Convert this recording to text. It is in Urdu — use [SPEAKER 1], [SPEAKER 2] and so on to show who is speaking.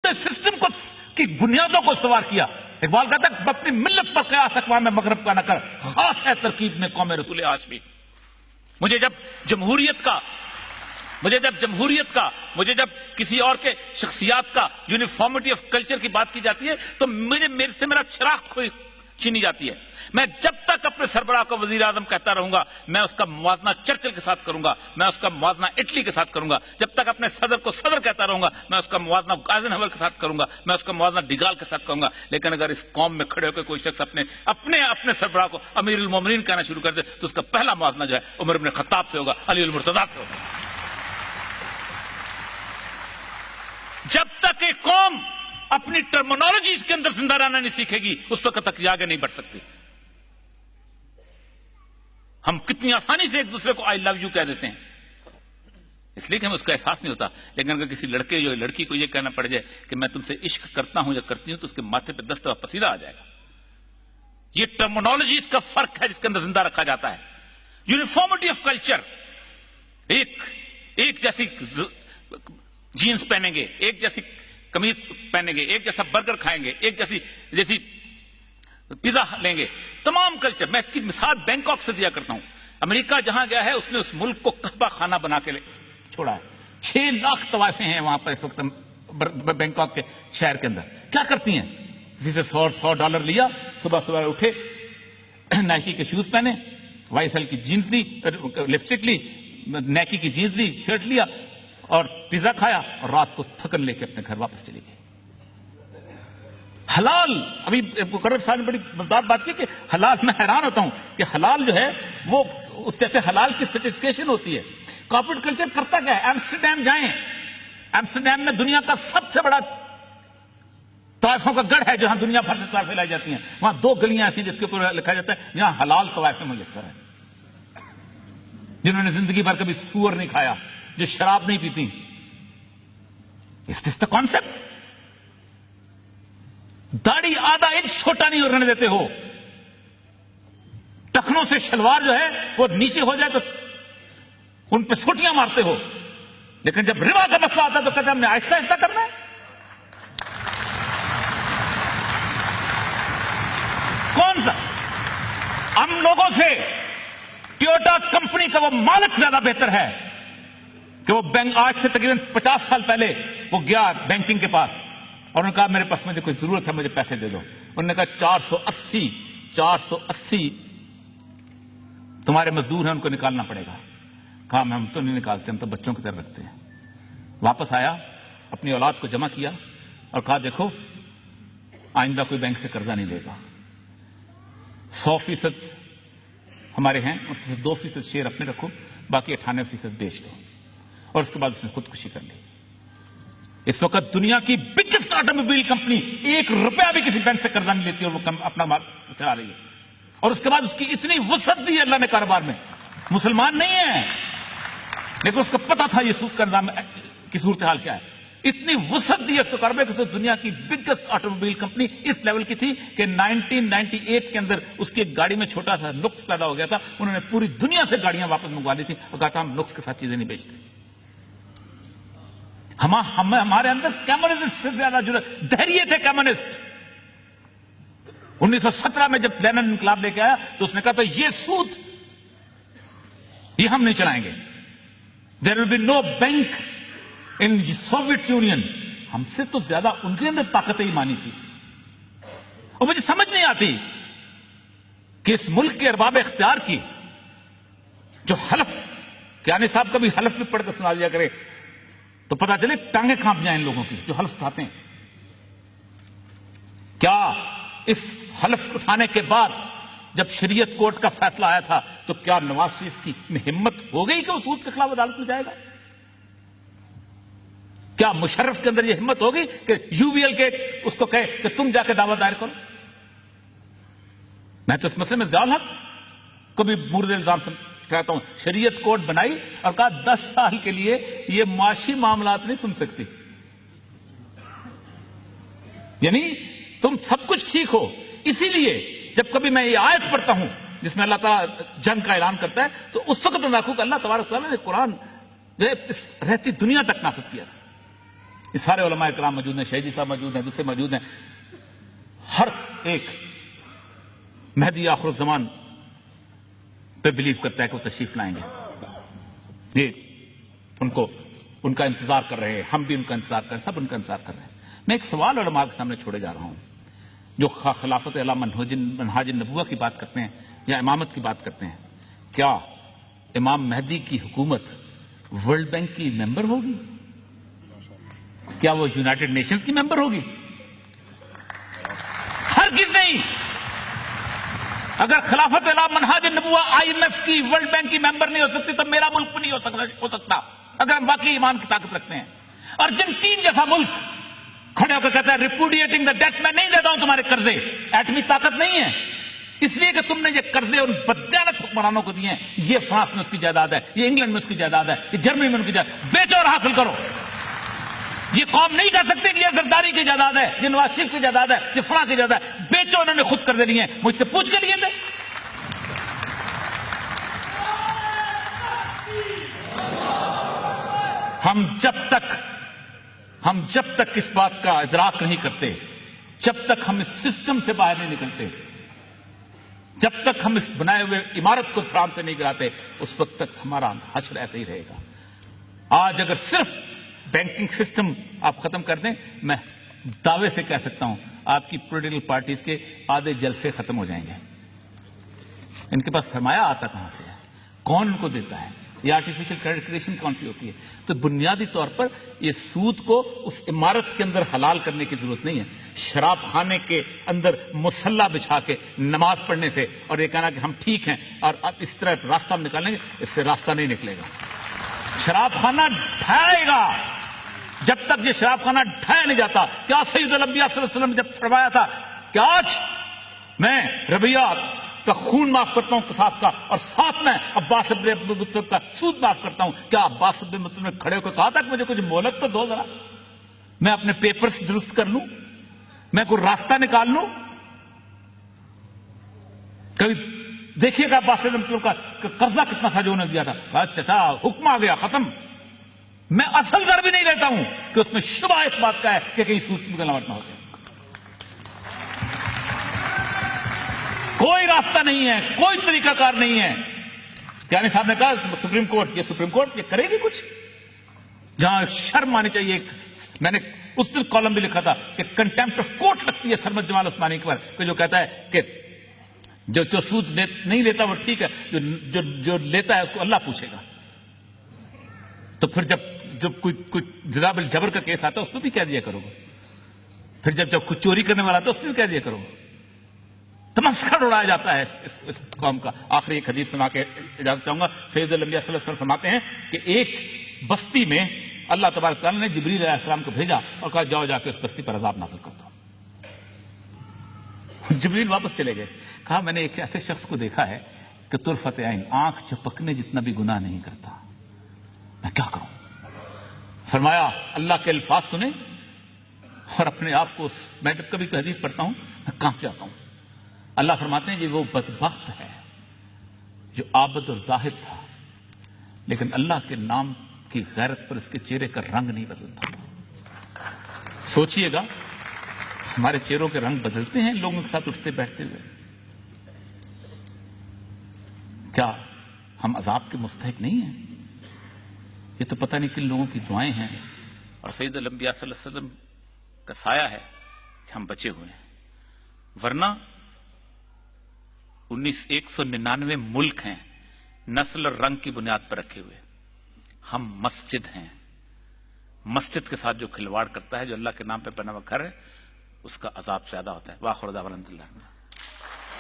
[SPEAKER 1] پورے سسٹم کو کی بنیادوں کو استوار کیا. اقبال کہتا ہے اپنی ملت پر قیاس اقوام مغرب کا نہ کر، خاص ہے ترکیب میں قوم رسول ہاشمی. مجھے جب جمہوریت کا، مجھے جب کسی اور کے شخصیات کا یونیفارمٹی آف کلچر کی بات کی جاتی ہے تو میرے سے میرا شناخت چھینی جاتی ہے. میں جب تک اپنے سربراہ کو وزیر اعظم کہتا رہوں گا، میں اس کا موازنہ چرچل کے ساتھ کروں گا، میں اس کا موازنہ اٹلی کے ساتھ کروں گا. جب تک اپنے صدر کو صدر کہتا رہوں گا، میں اس کا موازنہ آئزنہاور کے ساتھ کروں گا، میں اس کا موازنہ ڈیگال کے ساتھ کروں گا. لیکن اگر اس قوم میں کھڑے ہو کے کوئی شخص اپنے سربراہ کو امیر المومنین کہنا شروع کر دے تو اس کا پہلا موازنہ جو ہے عمر بن خطاب سے ہوگا، علی المرتضیٰ سے ہوگا. جب تک ایک قوم اپنی ٹرمینالوجیز کے اندر زندہ رہنا نہیں سیکھے گی، اس وقت تک یہ آگے نہیں بڑھ سکتی. ہم کتنی آسانی سے ایک دوسرے کو آئی لو یو کہہ دیتے ہیں، اس لیے کہ ہمیں اس کا احساس نہیں ہوتا. لیکن اگر کسی لڑکی کو یہ کہنا پڑ جائے کہ میں تم سے عشق کرتا ہوں یا کرتی ہوں، تو اس کے ماتھے پہ 10 دفعہ پسینہ آ جائے گا. یہ ٹرمینالوجیز کا فرق ہے جس کے اندر زندہ رکھا جاتا ہے. یونیفارمٹی آف کلچر، ایک جیسی جینز پہنیں گے، ایک جیسی قمیض پہنیں گے، ایک جیسا برگر کھائیں گے، ایک جیسی پیزا لیں گے. تمام کلچر. میں اس کی مثال بینکاک سے دیا کرتا ہوں. امریکہ جہاں گیا ہے اس نے اس ملک کو کعبہ خانہ بنا کے چھوڑا ہے. 6 لاکھ طوائفیں ہیں وہاں پر اس وقت بینکاک کے شہر کے اندر. کیا کرتی ہیں؟ کسی سے $100 لیا، صبح اٹھے، نائکی کے شوز پہنے، YSL کی جینز لی، لپسٹک لی، نائکی کی جینز لی، شرٹ لیا اور پیزا کھایا اور رات کو تھکن لے کے اپنے گھر واپس چلی گئی. حلال، ابھی مقرر صاحب نے بڑی مزدار بات کی کہ حلال، میں حیران ہوتا ہوں کہ حلال جو ہے وہ اس جیسے حلال کی سرٹیفکیشن ہوتی ہے. کارپوریٹ کلچر کرتا کیا ہے؟ ایمسٹرڈیم جائیں، ایمسٹرڈیم میں دنیا کا سب سے بڑا طوائفوں کا گڑھ ہے جہاں دنیا بھر سے طوائفیں لائی جاتی ہیں. وہاں 2 گلیاں ایسی جس کے اوپر لکھا جاتا ہے یہاں حلال طوائفیں میسر ہیں. جنہوں نے زندگی بھر کبھی سور نہیں کھایا، جو شراب نہیں پیتی. Is this the concept? داڑھی آدھا انچ چھوٹا نہیں رہنے دیتے ہو. ٹخنوں سے شلوار جو ہے وہ نیچے ہو جائے تو ان پہ سوٹیاں مارتے ہو. لیکن جب ربا کا مسئلہ آتا ہے تو کہتے ہیں ہم نے آہستہ آہستہ کرنا ہے. کون سا؟ ہم لوگوں سے ٹویوٹا کمپنی کا وہ مالک زیادہ بہتر ہے کہ وہ بینک آج سے تقریباً 50 سال پہلے وہ گیا بینکنگ کے پاس اور انہوں نے کہا میرے پاس مجھے کوئی ضرورت ہے، مجھے پیسے دے دو. انہوں نے کہا 480 تمہارے مزدور ہیں، ان کو نکالنا پڑے گا. کہا ہم تو نہیں نکالتے، ہم تو بچوں کی طرح رکھتے ہیں. واپس آیا، اپنی اولاد کو جمع کیا اور کہا دیکھو آئندہ کوئی بینک سے قرضہ نہیں لے گا. 100% ہمارے ہیں اور 2% شیئر اپنے رکھو، باقی 98% بیچ دو. اور اس کے بعد اس نے خودکشی کر لی. اس وقت دنیا کی بگیسٹ آٹوموبائل کمپنی 1 روپیہ بھی کسی بینک سے قرضہ نہیں لیتی اور وہ اپنا مال چلا رہی ہے. اور اس کے بعد اس کی اتنی وسعت دی اللہ نے کاروبار میں. مسلمان نہیں ہے لیکن اس کو پتا تھا یہ سود کا نظام کی صورتحال کیا ہے. اتنی وسعت دی اس کو کاروبار کہ دنیا کی بگیسٹ آٹوموبائل کمپنی اس لیول کی تھی کہ 1998 کے اندر اس کی ایک گاڑی میں چھوٹا سا نقص پیدا ہو گیا تھا. انہوں نے پوری دنیا سے گاڑیاں واپس منگوا لی تھی اور کہا تھا ہم نقص کے ساتھ چیزیں نہیں بیچتے. ہمارے اندر کمیونسٹ سے زیادہ دہریے تھے. کمیونسٹ 1917 میں جب لینن انقلاب لے کے آیا تو اس نے کہا تھا یہ سود یہ ہم نہیں چلائیں گے. There will be no bank in Soviet Union. ہم سے تو زیادہ ان کے اندر طاقت ایمانی تھی. اور مجھے سمجھ نہیں آتی کہ اس ملک کے ارباب اختیار کی جو حلف، کیانی صاحب کا بھی حلف بھی پڑھ کے سنا دیا کرے تو پتا چلے ٹانگیں کانپ جائیں ان لوگوں کی جو حلف اٹھاتے ہیں. کیا اس حلف اٹھانے کے بعد جب شریعت کورٹ کا فیصلہ آیا تھا تو کیا نواز شریف کی ہمت ہو گئی کہ وہ سود کے خلاف عدالت میں جائے گا؟ کیا مشرف کے اندر یہ ہمت ہوگی کہ UBL کے اس کو کہے کہ تم جا کے دعویٰ دائر کرو؟ میں تو اس مسئلے میں ضیاء الحق کو بھی مورد الزام کہتا ہوں. شریعت کورٹ بنائی اور کہا 10 سال کے لیے یہ معاشی معاملات نہیں سن سکتی. یعنی تم سب کچھ ٹھیک ہو. اسی لیے جب کبھی میں یہ آیت پڑھتا ہوں جس میں اللہ تعالیٰ جنگ کا اعلان کرتا ہے تو اس وقت اندازہ کہ اللہ تبارک تعالیٰ نے قرآن جو ہے رہتی دنیا تک نافذ کیا تھا. یہ سارے علماء کرام موجود ہیں، شہیدی صاحب موجود ہیں، دوسرے موجود ہیں. ہر ایک مہدی آخر الزمان پہ بلیو کرتا ہے کہ وہ تشریف لائیں گے. یہ ان کا انتظار کر رہے ہیں، ہم بھی ان کا انتظار کر رہے ہیں، سب ان کا انتظار کر رہے ہیں. میں ایک سوال علماء کے سامنے چھوڑے جا رہا ہوں جو خلافت علی منہاج النبوہ کی بات کرتے ہیں یا امامت کی بات کرتے ہیں. کیا امام مہدی کی حکومت ورلڈ بینک کی ممبر ہوگی؟ کیا وہ یونائٹڈ نیشنز کی ممبر ہوگی؟ ہرگز نہیں. اگر خلافت علی منہاج النبوہ IMF کی، ورلڈ بینک کی ممبر نہیں ہو سکتی تو میرا ملک بھی نہیں ہو سکتا اگر ہم واقعی ایمان کی طاقت رکھتے ہیں. ارجنٹین جیسا ملک کھڑے ہو کے کہتا ہے ریپوڈیٹنگ دا ڈیٹ، میں نہیں دیتا ہوں تمہارے قرضے. ایٹمی طاقت نہیں ہے اس لیے کہ تم نے یہ قرضے ان بددیانت حکمرانوں کو دیے ہیں. یہ فرانس میں اس کی جائیداد ہے، یہ انگلینڈ میں اس کی جائیداد ہے، یہ جرمنی میں ان کی جائیداد. بیچو اور حاصل کرو. یہ قوم نہیں کہہ سکتے کہ یہ زرداری کی جائیداد ہے، یہ نواز شریف کی جائیداد ہے، یہ فلاں کی جائیداد ہے. بیچو. انہوں نے خود قرضے لیے ہیں، مجھ سے پوچھ کے لیے تھے. ہم جب تک اس بات کا ادراک نہیں کرتے، جب تک ہم اس سسٹم سے باہر نہیں نکلتے، جب تک ہم اس بنائے ہوئے عمارت کو تھرام سے نہیں گراتے، اس وقت تک ہمارا حشر ایسے ہی رہے گا. آج اگر صرف بینکنگ سسٹم آپ ختم کر دیں، میں دعوے سے کہہ سکتا ہوں آپ کی پولیٹیکل پارٹیز کے آدھے جلسے ختم ہو جائیں گے. ان کے پاس سرمایہ آتا کہاں سے ہے؟ کون ان کو دیتا ہے؟ یہ آرٹیفیشل کریڈٹ کریشن کون سی ہوتی ہے؟ تو بنیادی طور پر یہ سود کو اس عمارت کے اندر حلال کرنے کی ضرورت نہیں ہے. شراب خانے کے اندر مسلح بچھا کے نماز پڑھنے سے اور یہ کہنا کہ ہم ٹھیک ہیں اور اب اس طرح راستہ ہم نکالیں گے، اس سے راستہ نہیں نکلے گا. شراب خانہ ڈھائے گا جب تک یہ شراب خانہ ڈھایا نہیں جاتا. کیا سید الانبیاء صلی اللہ علیہ وسلم جب فرمایا تھا کہ آج میں ربیہ کا خون معاف کرتا ہوں قصاص کا، اور ساتھ میں عباس ابن عبد المطلب کا سود معاف کرتا ہوں، کیا عباس ابن مطلب نے کھڑے ہو کے کہا تھا کہ مجھے کچھ مہلت تو دو ذرا، میں اپنے پیپرز درست کر لوں، میں کوئی راستہ نکال لوں؟ کبھی دیکھیے گا عباس ابن مطلب کا قرضہ کتنا تھا جو انہوں نے دیا تھا. کہا چچا حکم آ گیا، ختم. میں اصل در بھی نہیں لیتا ہوں کہ اس میں شبہ اس بات کا ہے کہ کہیں سود میں گلاوٹ نہ ہو جائے. کوئی راستہ نہیں ہے، کوئی طریقہ کار نہیں ہے. یعنی صاحب نے کہا سپریم کورٹ یہ کرے گی کچھ؟ جہاں شرم آنی چاہیے. میں نے اس دن کالم بھی لکھا تھا کہ کنٹیمپٹ آف کورٹ لگتی ہے سرمد جمال عثمانی کے پر، جو کہتا ہے کہ جو سود نہیں لیتا وہ ٹھیک ہے، جو لیتا ہے اس کو اللہ پوچھے گا. تو پھر جب کوئی ذرا بالجبر کا کیس آتا ہے اس میں بھی کہہ دیا کرو گا. پھر جب کوئی چوری کرنے والا آتا ہے اس میں بھی کہہ دیا کرو گا. تمسخر اڑایا جاتا ہے اس قوم کا. آخری ایک حدیث سنا کے اجازت چاہوں گا. سید الانبیاء صلی اللہ علیہ وسلم فرماتے ہیں کہ ایک بستی میں اللہ تبارک تعالیٰ نے جبریل علیہ السلام کو بھیجا اور کہا جاؤ جا کے اس بستی پر عذاب نازل کر دو. جبریل واپس چلے گئے. کہا میں نے ایک ایسے شخص کو دیکھا ہے کہ طرفت عین، آنکھ جھپکنے جتنا بھی گناہ نہیں کرتا، میں کیا کروں؟ فرمایا اللہ کے الفاظ سنیں اور اپنے آپ کو، میں جب کبھی کوئی حدیث پڑھتا ہوں میں کانپ جاتا ہوں. اللہ فرماتے ہیں یہ وہ بدبخت ہے جو عابد اور زاہد تھا لیکن اللہ کے نام کی غیرت پر اس کے چہرے کا رنگ نہیں بدلتا. سوچئے گا ہمارے چہروں کے رنگ بدلتے ہیں لوگوں کے ساتھ اٹھتے بیٹھتے ہوئے. کیا ہم عذاب کے مستحق نہیں ہیں؟ یہ تو پتہ نہیں کن لوگوں کی دعائیں ہیں اور سید الانبیاء صلی اللہ علیہ وسلم کا سایہ ہے کہ ہم بچے ہوئے ہیں. ورنہ 199 ملک ہیں نسل اور رنگ کی بنیاد پر رکھے ہوئے. ہم مسجد ہیں. مسجد کے ساتھ جو کھلواڑ کرتا ہے، جو اللہ کے نام پہ بنا ہوا گھر ہے، اس کا عذاب زیادہ ہوتا ہے. وآخر دعوانا الحمدللہ.